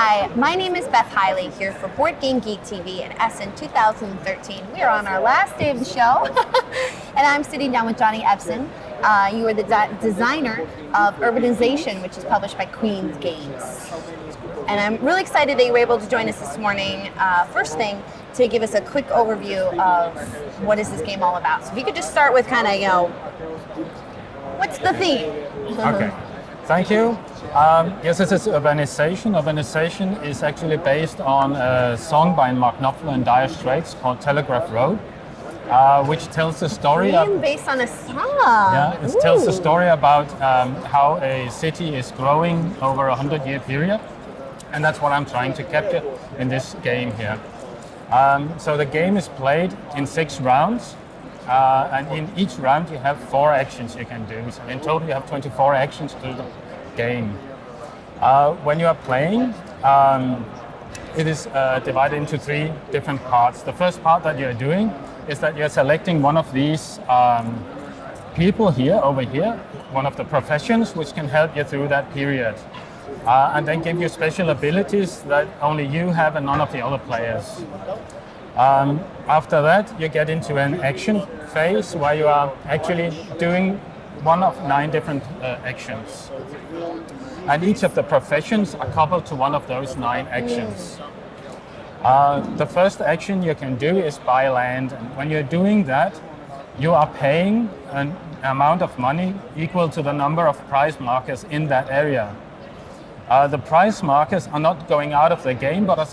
Hi, my name is Beth Hiley here for Board Game Geek TV in Essen 2013. We are on our last day of the show, and I'm sitting down with Johnny Epson. You are the designer of Urbanization, which is published by Queen's Games. And I'm really excited that you were able to join us this morning. First thing, to give us a quick overview of what is this game all about. So if you could just start with kind of, what's the theme? Okay, thank you. Yes, this is Urbanization. Urbanization is actually based on a song by Mark Knopfler and Dire Straits called Telegraph Road, which tells the story of... based on a song. Yeah, it tells the story about how a city is growing over a 100-year period. And that's what I'm trying to capture in this game here. So the game is played in 6 rounds. And in each round you have 4 actions you can do. So in total you have 24 actions to the game. When you are playing, it is divided into 3 different parts. The first part that you're doing is that you're selecting one of these people here, over here, one of the professions which can help you through that period. And then give you special abilities that only you have and none of the other players. After that, you get into an action phase where you are actually doing one of 9 different actions. And each of the professions are coupled to one of those 9 actions. The first action you can do is buy land. And when you're doing that, you are paying an amount of money equal to the number of price markers in that area. The price markers are not going out of the game, but are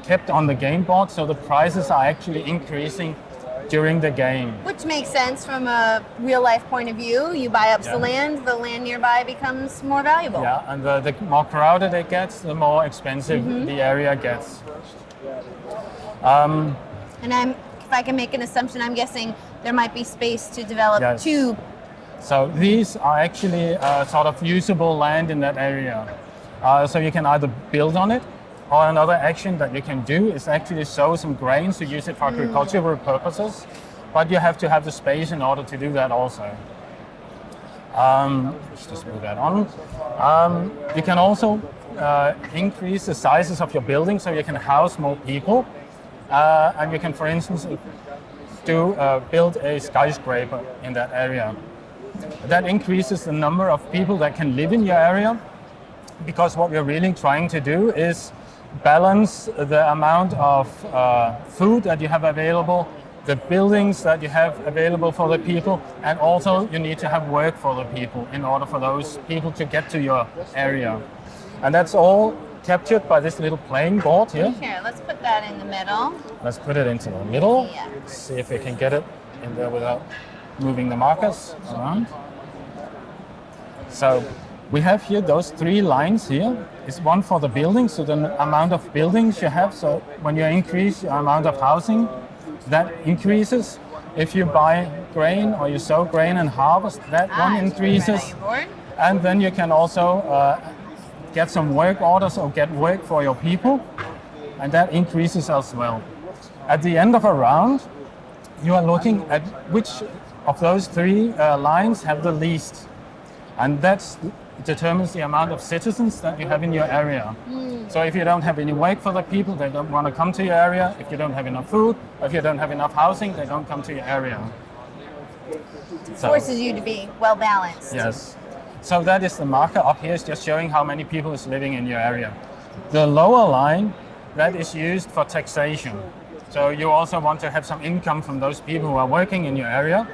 kept on the game board, so the prices are actually increasing during the game. Which makes sense from a real-life point of view. You buy up the land nearby becomes more valuable. Yeah, and the more crowded it gets, the more expensive the area gets. And if I can make an assumption, I'm guessing there might be space to develop 2. So these are actually sort of usable land in that area. So you can either build on it, or another action that you can do is actually sow some grain to use it for agricultural purposes. But you have to have the space in order to do that also. Let's just move that on. You can also increase the sizes of your building so you can house more people. And you can, for instance, build a skyscraper in that area. That increases the number of people that can live in your area, because what we're really trying to do is balance the amount of food that you have available, the buildings that you have available for the people, and also you need to have work for the people in order for those people to get to your area. And that's all captured by this little playing board here. Here, let's put that in the middle. Let's put it into the middle. Yeah. See if we can get it in there without moving the markers around. So we have here those 3 lines here. It's one for the buildings, so the amount of buildings you have. So when you increase your amount of housing, that increases. If you buy grain or you sow grain and harvest, that one increases. And then you can also get some work orders or get work for your people, and that increases as well. At the end of a round, you are looking at which of those 3 lines have the least. And that determines the amount of citizens that you have in your area. So if you don't have any work for the people, they don't want to come to your area. If you don't have enough food, or if you don't have enough housing, they don't come to your area. Forces you to be well balanced. Yes. So that is the marker up here, is just showing how many people is living in your area. The lower line, that is used for taxation. So you also want to have some income from those people who are working in your area,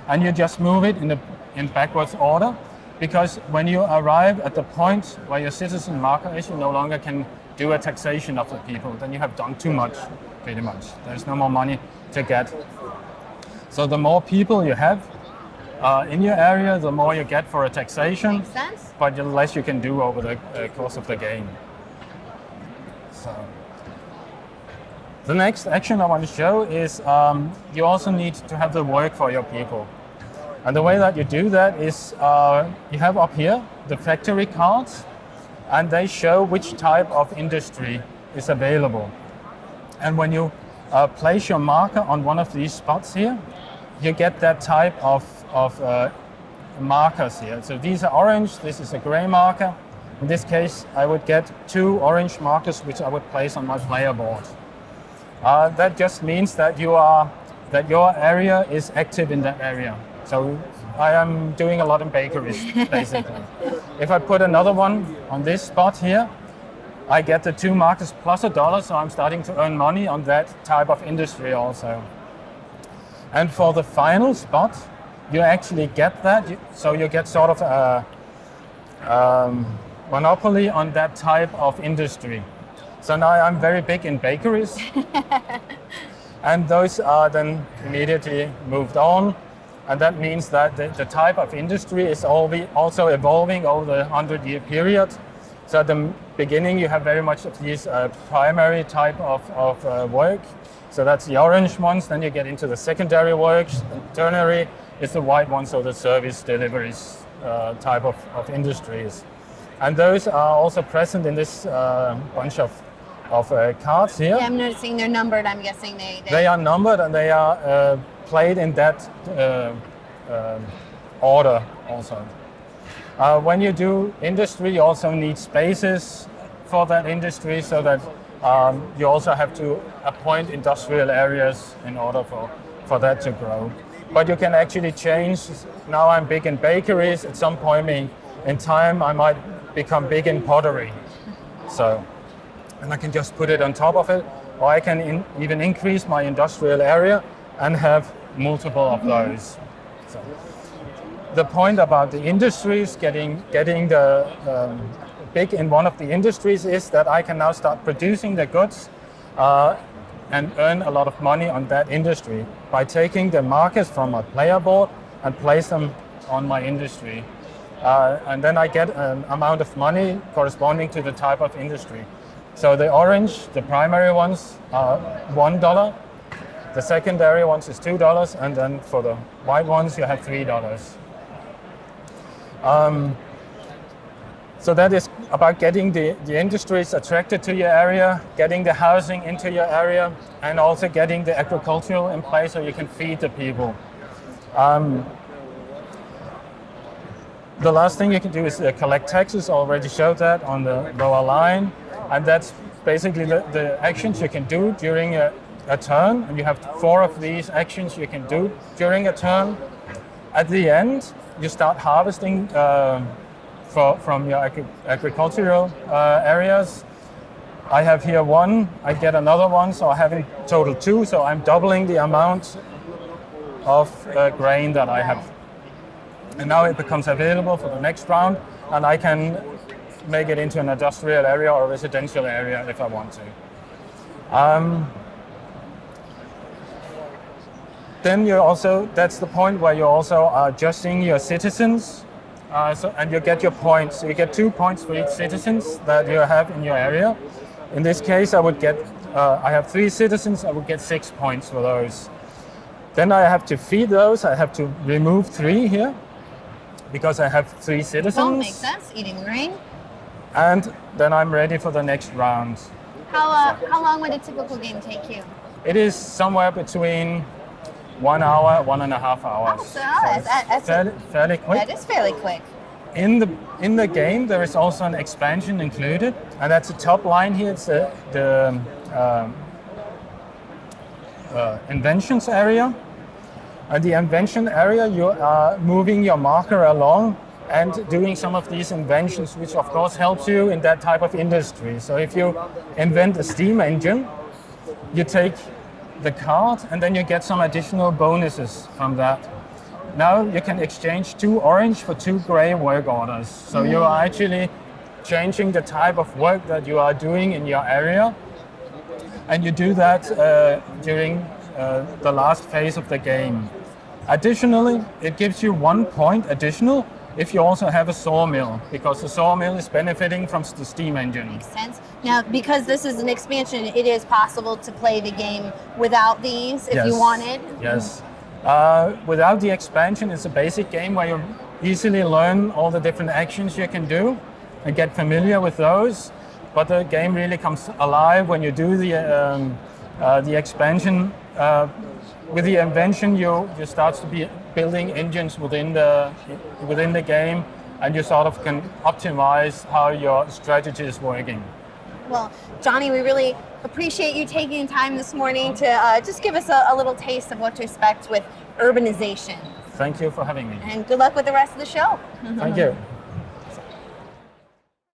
and you just move it in backwards order. Because when you arrive at the point where your citizen marker is, you no longer can do a taxation of the people. Then you have done too much, pretty much. There's no more money to get. So the more people you have in your area, the more you get for a taxation. Makes sense. But the less you can do over the course of the game. So the next action I want to show is you also need to have the work for your people. And the way that you do that is you have up here the factory cards, and they show which type of industry is available. And when you place your marker on one of these spots here, you get that type of markers here. So these are orange, this is a gray marker, In this case, I would get 2 orange markers which I would place on my player board. That just means that your area is active in that area. So I am doing a lot in bakeries, basically. If I put another one on this spot here, I get the 2 markers plus $1, so I'm starting to earn money on that type of industry also. And for the final spot, you actually get that, so you get sort of a monopoly on that type of industry. So now I'm very big in bakeries, and those are then immediately moved on. And that means that the type of industry is also evolving over the 100-year period. So at the beginning, you have very much of these primary type of work. So that's the orange ones. Then you get into the secondary works. And ternary is the white ones, so the service deliveries type of industries. And those are also present in this bunch of cards here. Yeah, I'm noticing they're numbered. I'm guessing they are numbered, and they are played in that order also. When you do industry, you also need spaces for that industry, so that you also have to appoint industrial areas in order for that to grow. But you can actually change. Now I'm big in bakeries. At some point in time, I might become big in pottery. And I can just put it on top of it, or I can even increase my industrial area and have multiple of those. So the point about the industries, getting the big in one of the industries, is that I can now start producing the goods and earn a lot of money on that industry by taking the markers from my player board and place them on my industry. And then I get an amount of money corresponding to the type of industry. So the orange, the primary ones are $1. The secondary ones is $2, and then for the white ones you have $3. So that is about getting the industries attracted to your area, getting the housing into your area, and also getting the agricultural in place so you can feed the people. The last thing you can do is collect taxes. I already showed that on the lower line. And that's basically the actions you can do during a turn. And you have 4 of these actions you can do during a turn. At the end, you start harvesting from your agricultural areas. I have here 1, I get another 1, so I have in total 2. So I'm doubling the amount of grain that I have. And now it becomes available for the next round, and I can make it into an industrial area or a residential area if I want to. Then that's the point where you also are adjusting your citizens, and you get your points. So you get 2 points for each citizens that you have in your area. In this case, I have 3 citizens, I would get 6 points for those. Then I have to feed those. I have to remove 3 here, because I have 3 citizens. Well, makes sense, eating grain. And then I'm ready for the next round. How long would a typical game take you? It is somewhere between 1 hour, 1.5 hours. Oh, so that's fairly quick. That is fairly quick. In the game, there is also an expansion included, and that's the top line here. It's the inventions area. And the invention area, you are moving your marker along and doing some of these inventions, which of course helps you in that type of industry. So if you invent a steam engine, you take the card and then you get some additional bonuses from that. Now you can exchange 2 orange for 2 gray work orders. So you are actually changing the type of work that you are doing in your area. And you do that during the last phase of the game. Additionally, it gives you 1 point additional if you also have a sawmill, because the sawmill is benefiting from the steam engine. Makes sense. Now, because this is an expansion, it is possible to play the game without these if you wanted. Yes. Without the expansion, it's a basic game where you easily learn all the different actions you can do and get familiar with those. But the game really comes alive when you do the expansion. With the invention, you start to be building engines within the game, and you sort of can optimize how your strategy is working. Well, Johnny, we really appreciate you taking time this morning to just give us a little taste of what to expect with Urbanization. Thank you for having me. And good luck with the rest of the show. Thank you.